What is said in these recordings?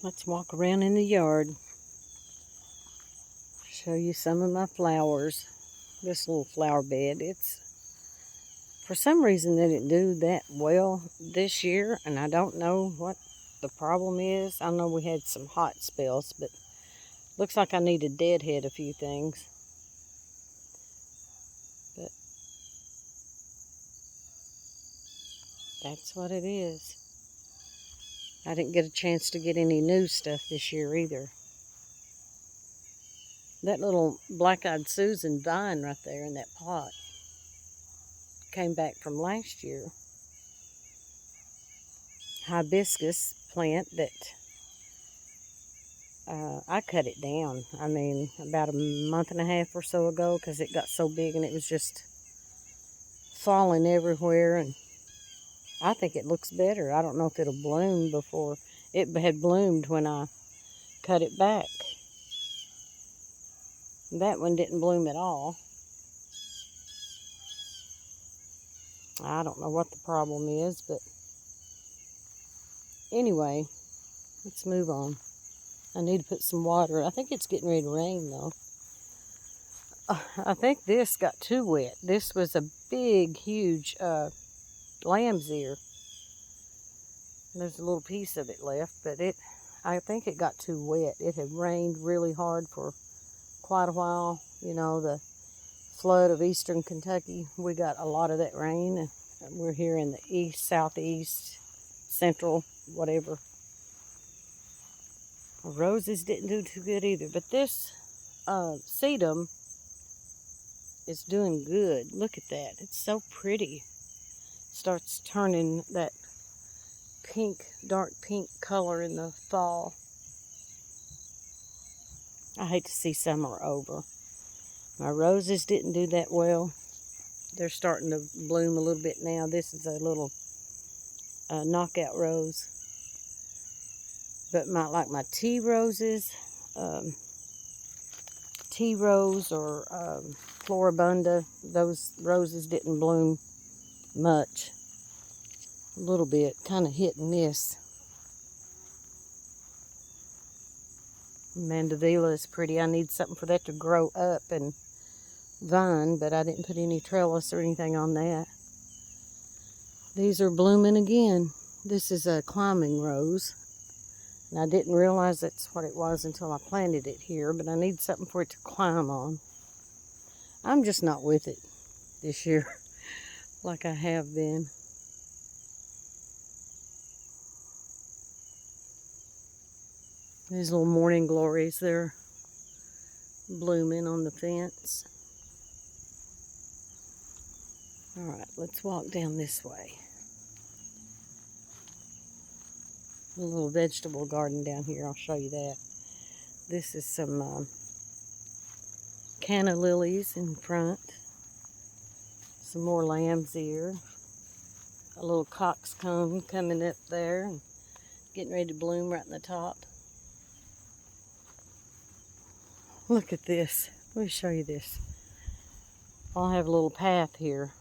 Let's walk around in the yard. Show you some of my flowers. This little flower bed, for some reason they didn't do that well this year, and I don't know what the problem is. I know we had some hot spells, but looks like I need to deadhead a few things. But that's what it is. I didn't get a chance to get any new stuff this year either. That little black-eyed Susan vine right there in that pot came back from last year. Hibiscus plant that I cut it down. I mean, about a month and a half or so ago, because it got so big and it was just falling everywhere. And I think it looks better. I don't know if it'll bloom before. It had bloomed when I cut it back. That one didn't bloom at all. I don't know what the problem is, but anyway, let's move on. I need to put some water. I think it's getting ready to rain, though. I think this got too wet. This was a big, huge lamb's ear. There's a little piece of it left, but I think it got too wet. It had rained really hard for quite a while. You know, the flood of eastern Kentucky, we got a lot of that rain, and we're here in the east, southeast, central, whatever. Roses didn't do too good either, but this sedum is doing good. Look at that. It's so pretty. Starts turning that pink, dark pink color in the fall. I hate to see summer over. My roses didn't do that well. They're starting to bloom a little bit now. This is a little knockout rose. But like my tea roses, tea rose or floribunda, those roses didn't bloom much. A little bit, kind of hit and miss. Mandevilla is pretty. I need something for that to grow up and vine, but I didn't put any trellis or anything on that. These are blooming again. This is a climbing rose, and I didn't realize that's what it was until I planted it here, but I need something for it to climb on. I'm just not with it this year like I have been. These little morning glories, they're blooming on the fence. All right, let's walk down this way. A little vegetable garden down here, I'll show you that. This is some canna lilies in front. Some more lamb's ear. A little coxcomb coming up there and getting ready to bloom right in the top. Look at this. Let me show you this. I'll have a little path here.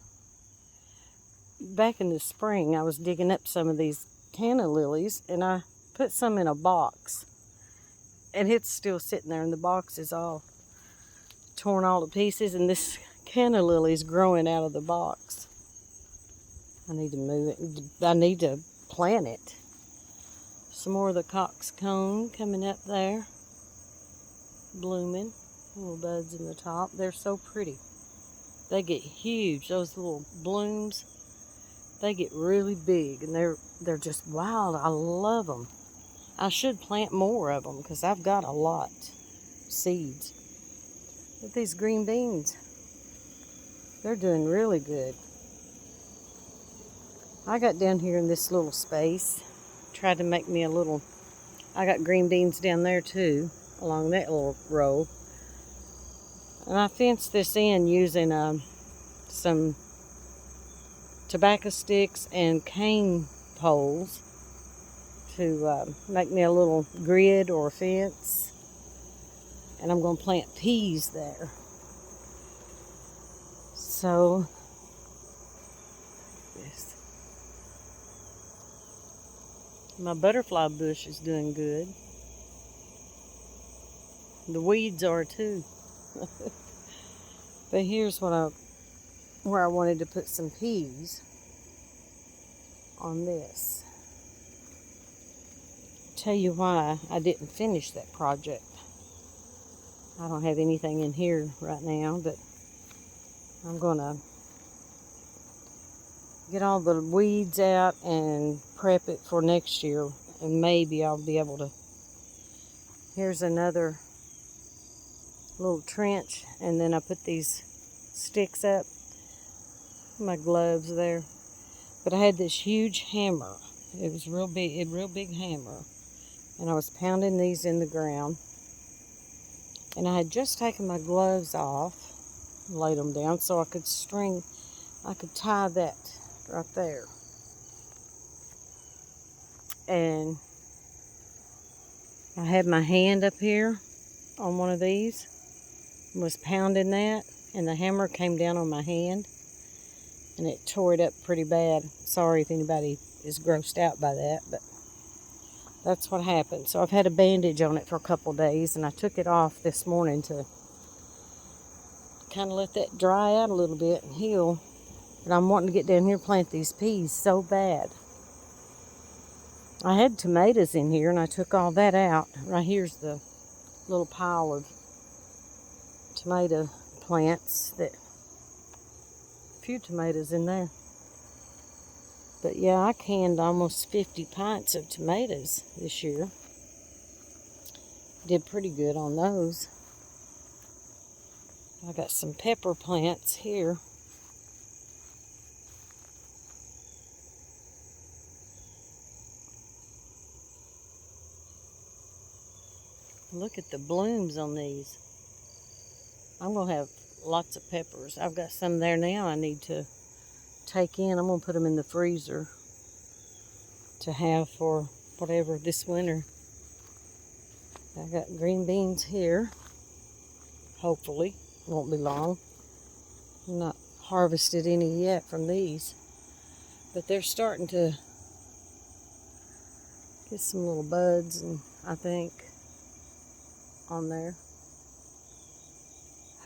Back in the spring, I was digging up some of these canna lilies, and I put some in a box. And it's still sitting there, and the box is all torn all to pieces, and this canna lily is growing out of the box. I need to move it. I need to plant it. Some more of the coxcomb coming up there. Blooming. Little buds in the top. They're so pretty. They get huge. Those little blooms, they get really big, and they're just wild. I love them. I should plant more of them because I've got a lot. Seeds. Look at these green beans. They're doing really good. I got down here in this little space. Tried to make me a little... I got green beans down there too, along that little row. And I fenced this in using some tobacco sticks and cane poles to make me a little grid or a fence. And I'm going to plant peas there. So, this. My butterfly bush is doing good. the weeds are too. But here's where I wanted to put some peas on this. Tell you why I didn't finish that project. I don't have anything in here right now, but I'm gonna get all the weeds out and prep it for next year, and maybe I'll be able to. Here's another little trench, and then I put these sticks up. My gloves there. But I had this huge hammer. It was real big hammer. And I was pounding these in the ground. And I had just taken my gloves off, laid them down so I could tie that right there. And I had my hand up here on one of these, was pounding that, and the hammer came down on my hand, and it tore it up pretty bad. Sorry if anybody is grossed out by that, but that's what happened. So I've had a bandage on it for a couple days, and I took it off this morning to kind of let that dry out a little bit and heal. But I'm wanting to get down here and plant these peas so bad. I had tomatoes in here, and I took all that out. Right here's the little pile of tomato plants, a few tomatoes in there. But yeah, I canned almost 50 pints of tomatoes this year. Did pretty good on those. I got some pepper plants here. Look at the blooms on these. I'm going to have lots of peppers. I've got some there now I need to take in. I'm going to put them in the freezer to have for whatever this winter. I got green beans here. Hopefully. Won't be long. I've not harvested any yet from these. But they're starting to get some little buds, and I think on there.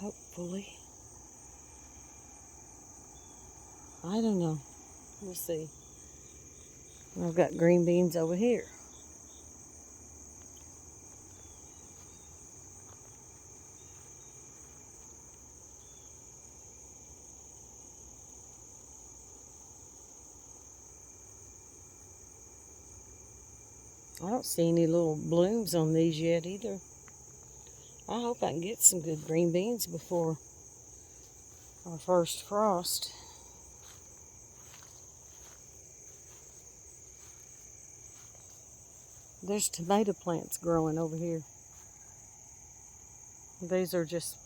Hopefully. I don't know. We'll see. I've got green beans over here. I don't see any little blooms on these yet either. I hope I can get some good green beans before our first frost. There's tomato plants growing over here. These are just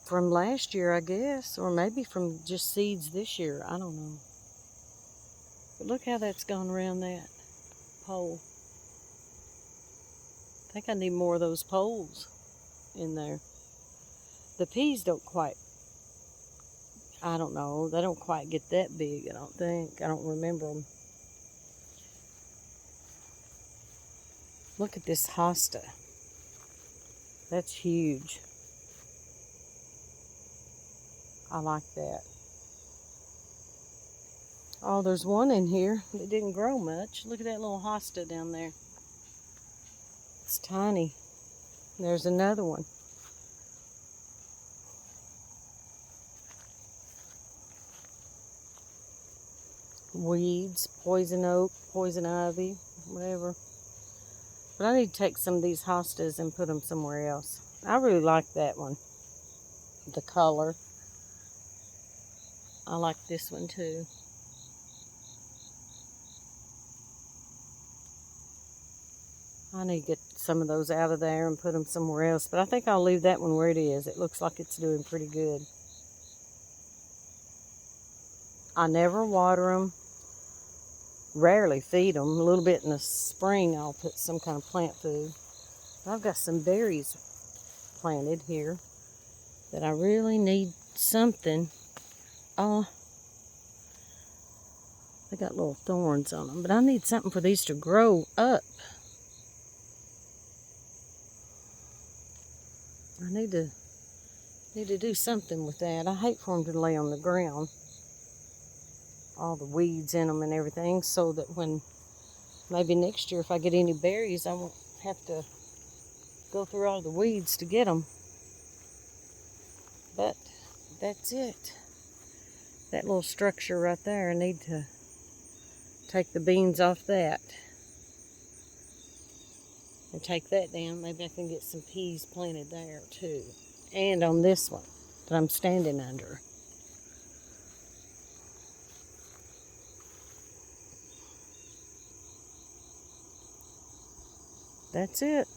from last year, I guess, or maybe from just seeds this year. I don't know. But look how that's gone around that pole. I think I need more of those poles in there. The peas don't quite, I don't know, they don't quite get that big, I don't think. I don't remember them. Look at this hosta. That's huge. I like that. Oh, there's one in here that didn't grow much. Look at that little hosta down there. It's tiny. There's another one. Weeds, poison oak, poison ivy, whatever. But I need to take some of these hostas and put them somewhere else. I really like that one. The color. I like this one too. I need to get some of those out of there and put them somewhere else. But I think I'll leave that one where it is. It looks like it's doing pretty good. I never water them. Rarely feed them. A little bit in the spring I'll put some kind of plant food. I've got some berries planted here that I really need something. Oh, they got little thorns on them, but I need something for these to grow up. I need to do something with that. I hate for them to lay on the ground, all the weeds in them and everything, so that when maybe next year if I get any berries, I won't have to go through all the weeds to get them. But that's it. That little structure right there, I need to take the beans off that and take that down. Maybe I can get some peas planted there too. And on this one that I'm standing under. That's it.